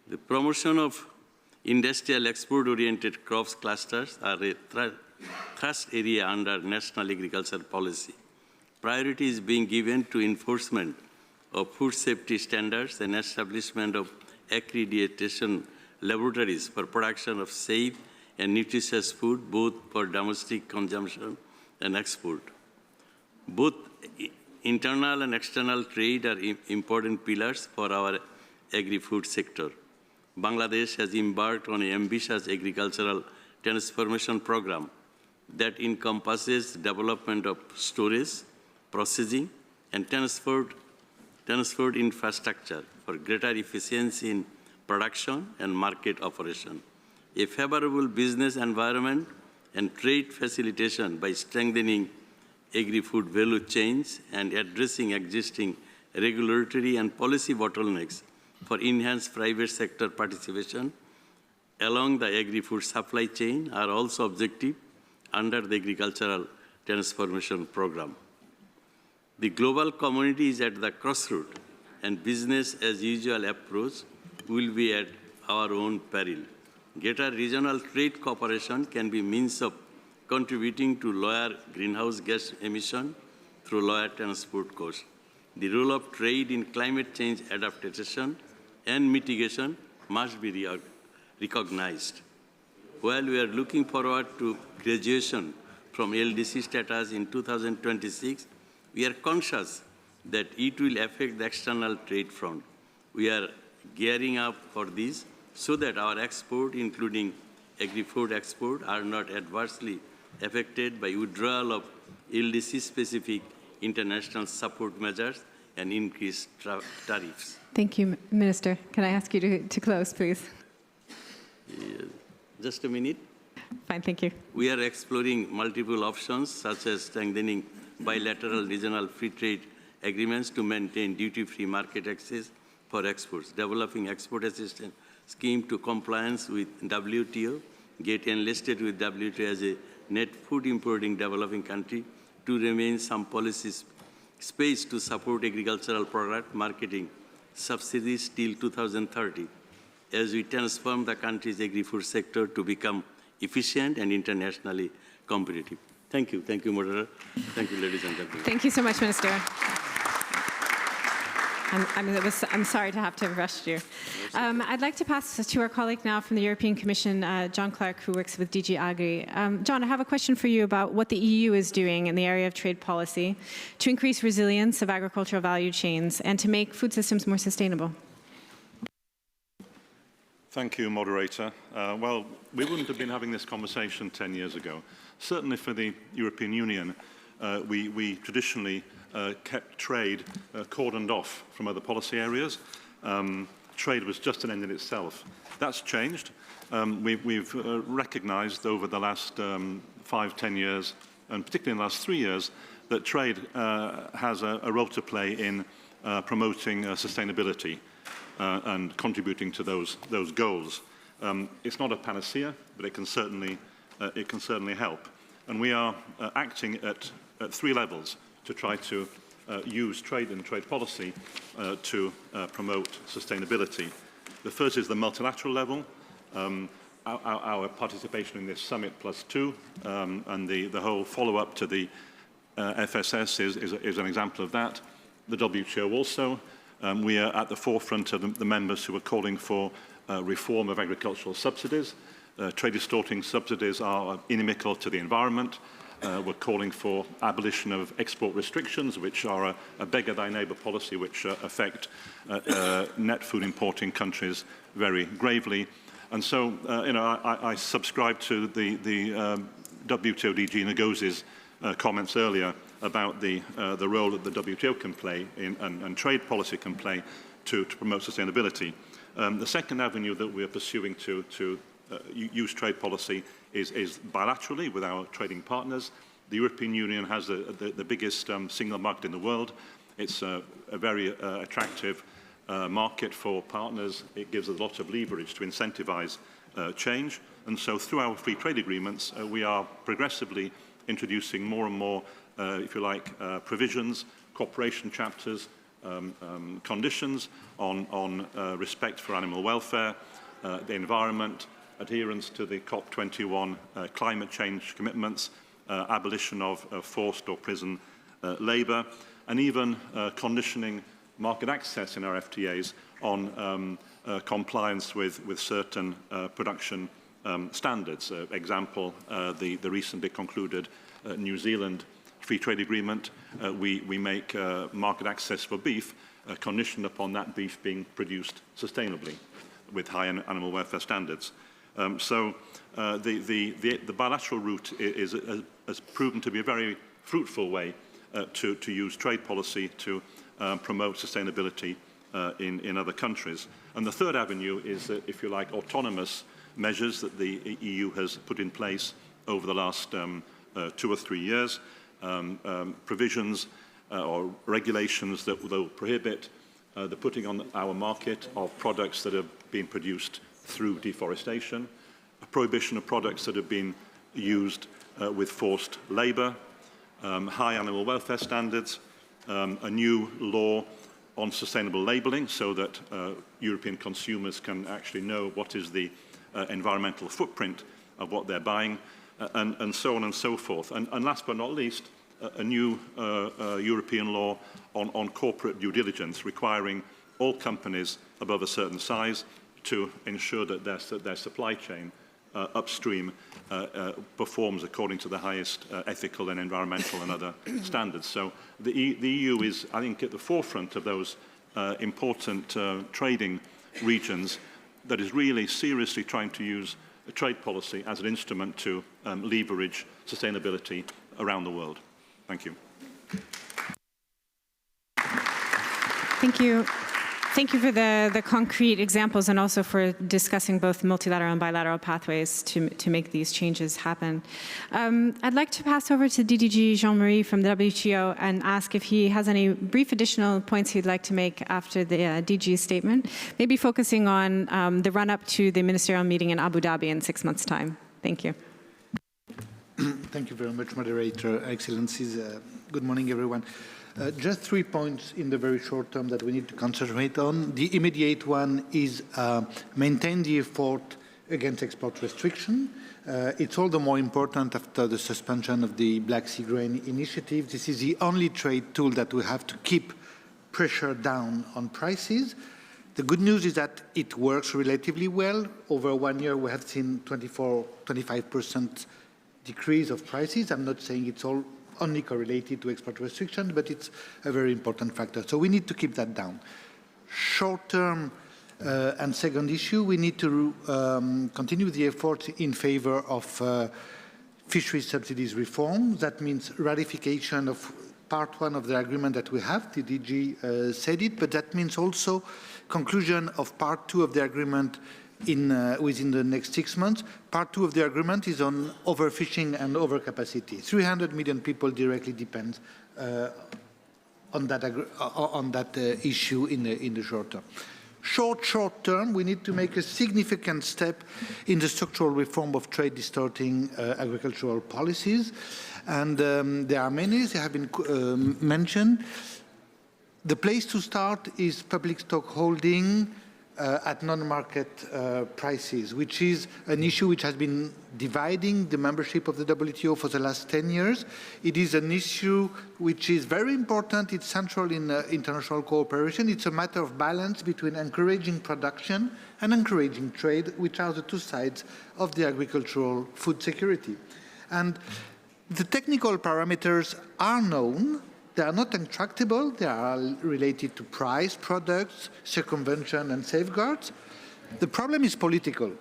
The promotion of industrial export-oriented crops clusters are a thrust area under national agriculture policy. Priority is being given to enforcement of food safety standards and establishment of accreditation laboratories for production of safe and nutritious food, both for domestic consumption and export. Both internal and external trade are important pillars for our agri-food sector. Bangladesh has embarked on an ambitious agricultural transformation program that encompasses development of storage, processing, and transport infrastructure for greater efficiency in production and market operation. A favorable business environment and trade facilitation by strengthening agri-food value chains and addressing existing regulatory and policy bottlenecks for enhanced private sector participation along the agri-food supply chain are also objectives under the Agricultural Transformation Program. The global community is at the crossroads, and business as usual approach will be at our own peril. Greater regional trade cooperation can be means of contributing to lower greenhouse gas emission through lower transport costs. The role of trade in climate change adaptation and mitigation must be recognized. While we are looking forward to graduation from LDC status in 2026, we are conscious that it will affect the external trade front. We are gearing up for this so that our export, including agri-food export, are not adversely affected by withdrawal of LDC-specific international support measures and increased tariffs. Thank you, Minister. Can I ask you to close, please? Just a minute. Fine, thank you. We are exploring multiple options, such as strengthening bilateral regional free trade agreements to maintain duty-free market access for exports, developing export assistance scheme to compliance with WTO, get enlisted with WTO as a net food importing developing country to remain some policy space to support agricultural product marketing subsidies till 2030, as we transform the country's agri-food sector to become efficient and internationally competitive. Thank you. Thank you, Moderator. Thank you, ladies and gentlemen. Thank you so much, Minister. I'm sorry to have to rush you. I'd like to pass to our colleague now from the European Commission, John Clark, who works with DG Agri. John, I have a question for you about what the EU is doing in the area of trade policy to increase resilience of agricultural value chains and to make food systems more sustainable. Thank you, Moderator. Well, we wouldn't have been having this conversation 10 years ago. Certainly for the European Union, we traditionally kept trade cordoned off from other policy areas. Trade was just an end in itself. That's changed. We've recognized over the last 5-10 years, and particularly in the last 3 years, that trade has a role to play in promoting sustainability and contributing to those goals. It's not a panacea, but it can certainly help. And we are acting at 3 levels to try to use trade and trade policy to promote sustainability. The first is the multilateral level. Our participation in this Summit +2 and the whole follow-up to the FSS is an example of that. The WTO also. We are at the forefront of the members who are calling for reform of agricultural subsidies. Trade distorting subsidies are inimical to the environment. We're calling for abolition of export restrictions, which are a beggar thy neighbour policy, which affect net food importing countries very gravely. And so, I subscribe to the WTO DG Ngosi's comments earlier about the role that the WTO can play and trade policy can play to promote sustainability. The second avenue that we are pursuing to use trade policy is bilaterally with our trading partners. The European Union has the biggest single market in the world. It's a very attractive market for partners. It gives us a lot of leverage to incentivize change. And so through our free trade agreements, we are progressively introducing more and more, if you like, provisions, cooperation chapters, conditions on respect for animal welfare, the environment, adherence to the COP21 climate change commitments, abolition of forced or prison labour, and even conditioning market access in our FTAs on compliance with certain production standards. Example, the recently concluded New Zealand free trade agreement. We make market access for beef conditioned upon that beef being produced sustainably with high animal welfare standards. So the bilateral route has proven to be a very fruitful way to use trade policy to promote sustainability in other countries. And the third avenue is, if you like, autonomous measures that the EU has put in place over the last 2 or 3 years, provisions or regulations that will prohibit the putting on our market of products that have been produced through deforestation, a prohibition of products that have been used with forced labour, high animal welfare standards, a new law on sustainable labelling so that European consumers can actually know what is the environmental footprint of what they're buying, and so on and so forth. And last but not least, a new European law on corporate due diligence, requiring all companies above a certain size to ensure that their supply chain upstream performs according to the highest ethical and environmental and other standards. So the EU is, I think, at the forefront of those important trading regions that is really seriously trying to use a trade policy as an instrument to leverage sustainability around the world. Thank you. Thank you. Thank you for the concrete examples and also for discussing both multilateral and bilateral pathways to make these changes happen. I'd like to pass over to DDG Jean-Marie from the WTO and ask if he has any brief additional points he'd like to make after the DG statement, maybe focusing on the run-up to the ministerial meeting in Abu Dhabi in 6 months' time. Thank you. Thank you very much, Moderator. Excellencies, good morning, everyone. Just 3 points in the very short term that we need to concentrate on. The immediate one is maintain the effort against export restriction. It's all the more important after the suspension of the Black Sea Grain Initiative. This is the only trade tool that we have to keep pressure down on prices. The good news is that it works relatively well. Over 1 year, we have seen 25% decrease of prices. I'm not saying it's all only correlated to export restrictions, but it's a very important factor. So we need to keep that down. Short-term and second issue, we need to continue the effort in favor of fisheries subsidies reform. That means ratification of part 1 of the agreement that we have. The DG said it, but that means also conclusion of part 2 of the agreement within the next 6 months. Part 2 of the agreement is on overfishing and overcapacity. 300 million people directly depend on that issue in the short term. Short term, we need to make a significant step in the structural reform of trade distorting agricultural policies. And there are many, they have been mentioned. The place to start is public stock holding at non-market prices, which is an issue which has been dividing the membership of the WTO for the last 10 years. It is an issue which is very important. It's central in international cooperation. It's a matter of balance between encouraging production and encouraging trade, which are the two sides of the agricultural food security. And the technical parameters are known. They are not intractable. They are related to price, products, circumvention, and safeguards. The problem is political.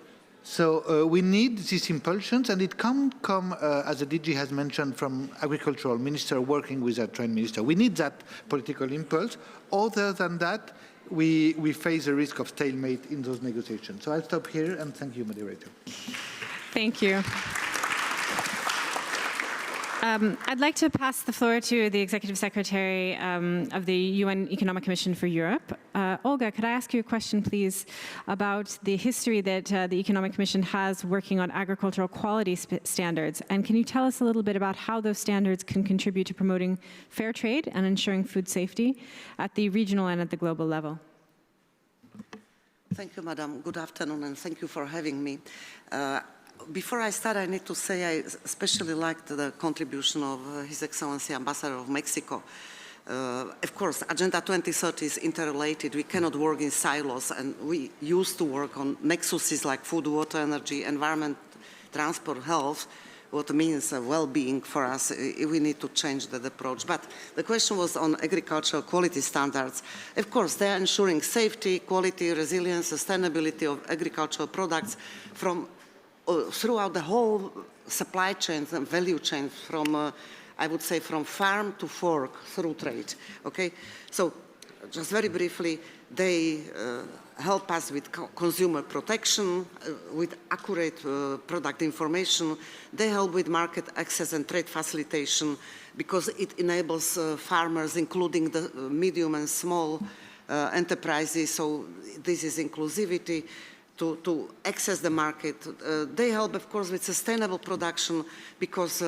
So we need these impulsions, and it can't come, as the DG has mentioned, from agricultural minister working with a trade minister. We need that political impulse. Other than that, we face the risk of stalemate in those negotiations. So I'll stop here, and thank you, Moderator. Thank you. I'd like to pass the floor to the Executive Secretary of the UN Economic Commission for Europe. Olga, could I ask you a question, please, about the history that the Economic Commission has working on agricultural quality standards? And can you tell us a little bit about how those standards can contribute to promoting fair trade and ensuring food safety at the regional and at the global level? Thank you, Madam. Good afternoon, and thank you for having me. Before I start, I need to say I especially liked the contribution of His Excellency Ambassador of Mexico. Of course, Agenda 2030 is interrelated. We cannot work in silos, and we used to work on nexuses like food, water, energy, environment, transport, health, what means well-being for us. We need to change that approach. But the question was on agricultural quality standards. Of course, they are ensuring safety, quality, resilience, sustainability of agricultural products from throughout the whole supply chains and value chain from, I would say, from farm to fork through trade, okay? So just very briefly, they help us with consumer protection, with accurate product information. They help with market access and trade facilitation because it enables farmers, including the medium and small enterprises, so this is inclusivity, to access the market. They help, of course, with sustainable production because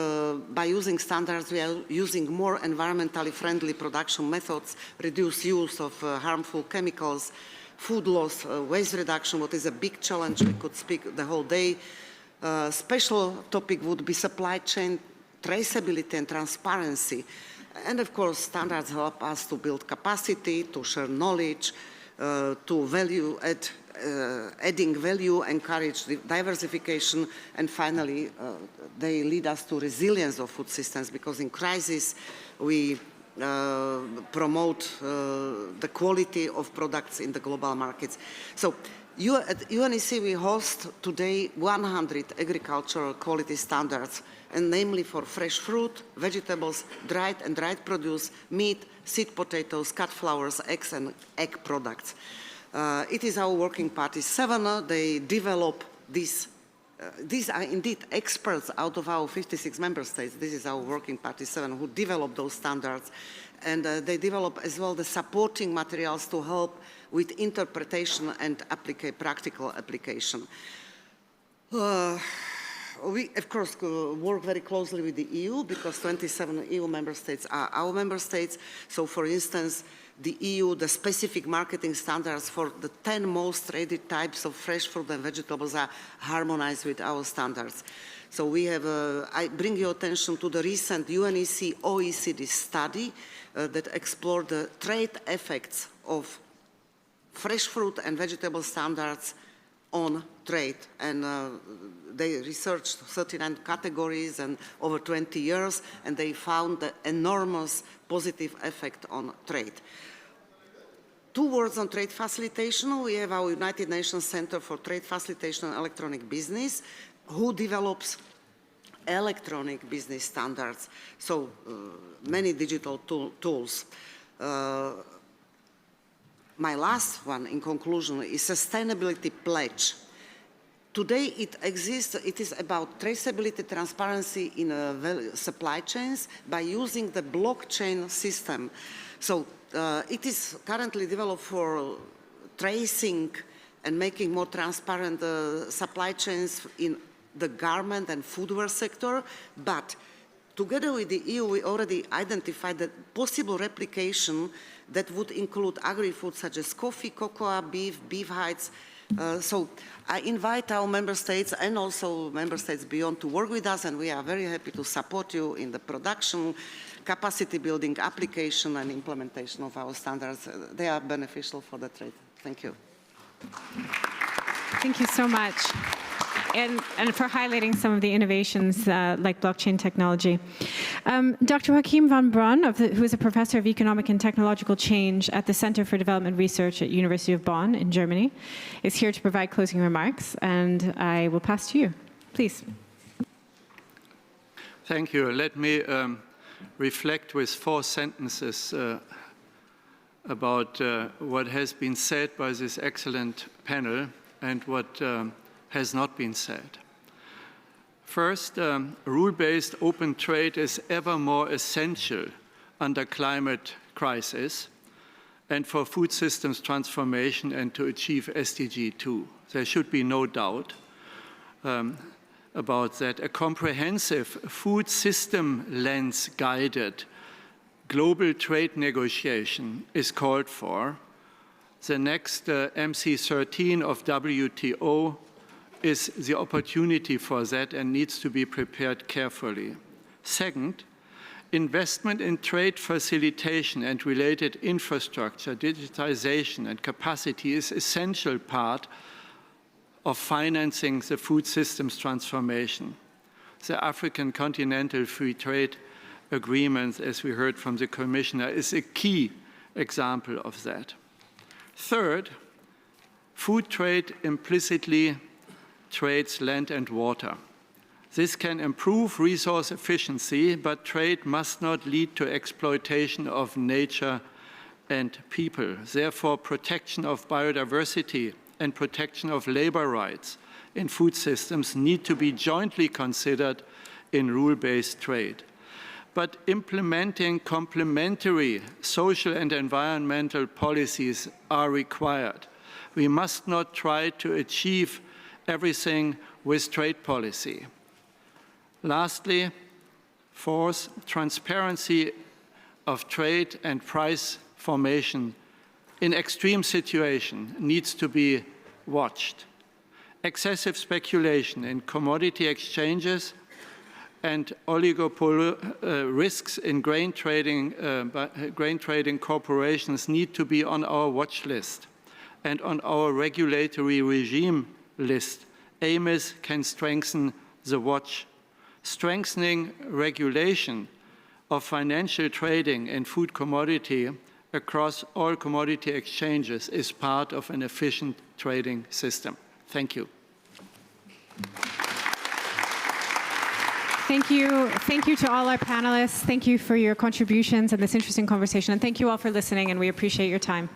by using standards, we are using more environmentally friendly production methods, reduce use of harmful chemicals, food loss, waste reduction, what is a big challenge. We could speak the whole day. Special topic would be supply chain traceability and transparency. And of course, standards help us to build capacity, to share knowledge, to adding value, encourage diversification, and finally, they lead us to resilience of food systems because in crisis, we promote the quality of products in the global markets. So at UNEC, we host today 100 agricultural quality standards, and namely for fresh fruit, vegetables, dried and dried produce, meat, seed potatoes, cut flowers, eggs, and egg products. It is our working party 7. They develop these. These are indeed experts out of our 56 member states. This is our working party 7 who develop those standards. And they develop as well the supporting materials to help with interpretation and practical application. We, of course, work very closely with the EU because 27 EU member states are our member states. So, for instance, the EU, the specific marketing standards for the 10 most traded types of fresh fruit and vegetables are harmonized with our standards. So we have, I bring your attention to the recent UNEC OECD study that explored the trade effects of fresh fruit and vegetable standards on trade. And they researched 39 categories and over 20 years, and they found the enormous positive effect on trade. 2 words on trade facilitation. We have our United Nations Center for Trade Facilitation and Electronic Business, who develops electronic business standards, so many digital tools. My last one, in conclusion, is sustainability pledge. Today it exists, it is about traceability, transparency in supply chains by using the blockchain system. So it is currently developed for tracing and making more transparent supply chains in the garment and footwear sector, but together with the EU, we already identified the possible replication that would include agri-foods such as coffee, cocoa, beef hides. So I invite our member states and also member states beyond to work with us, and we are very happy to support you in the production, capacity building, application, and implementation of our standards. They are beneficial for the trade. Thank you. Thank you so much. And for highlighting some of the innovations like blockchain technology. Dr. Joachim van Bron, who is a professor of economic and technological change at the Center for Development Research at University of Bonn in Germany, is here to provide closing remarks, and I will pass to you. Please. Thank you. Let me reflect with 4 sentences about what has been said by this excellent panel and what has not been said. First, rule-based open trade is ever more essential under climate crisis and for food systems transformation and to achieve SDG 2. There should be no doubt about that. A comprehensive food system lens guided global trade negotiation is called for. The next MC13 of WTO is the opportunity for that and needs to be prepared carefully. Second, investment in trade facilitation and related infrastructure, digitization and capacity is an essential part of financing the food systems transformation. The African Continental Free Trade Agreement, as we heard from the Commissioner, is a key example of that. Third, food trade implicitly trades land and water. This can improve resource efficiency, but trade must not lead to exploitation of nature and people. Therefore, protection of biodiversity and protection of labor rights in food systems need to be jointly considered in rule-based trade. But implementing complementary social and environmental policies are required. We must not try to achieve everything with trade policy. Lastly, fourth, transparency of trade and price formation in extreme situations needs to be watched. Excessive speculation in commodity exchanges and oligopoly risks in grain trading corporations need to be on our watch list and on our regulatory regime list. AMIS can strengthen the watch. Strengthening regulation of financial trading and food commodity across all commodity exchanges is part of an efficient trading system. Thank you. Thank you. Thank you to all our panelists. Thank you for your contributions and this interesting conversation. And thank you all for listening, and we appreciate your time.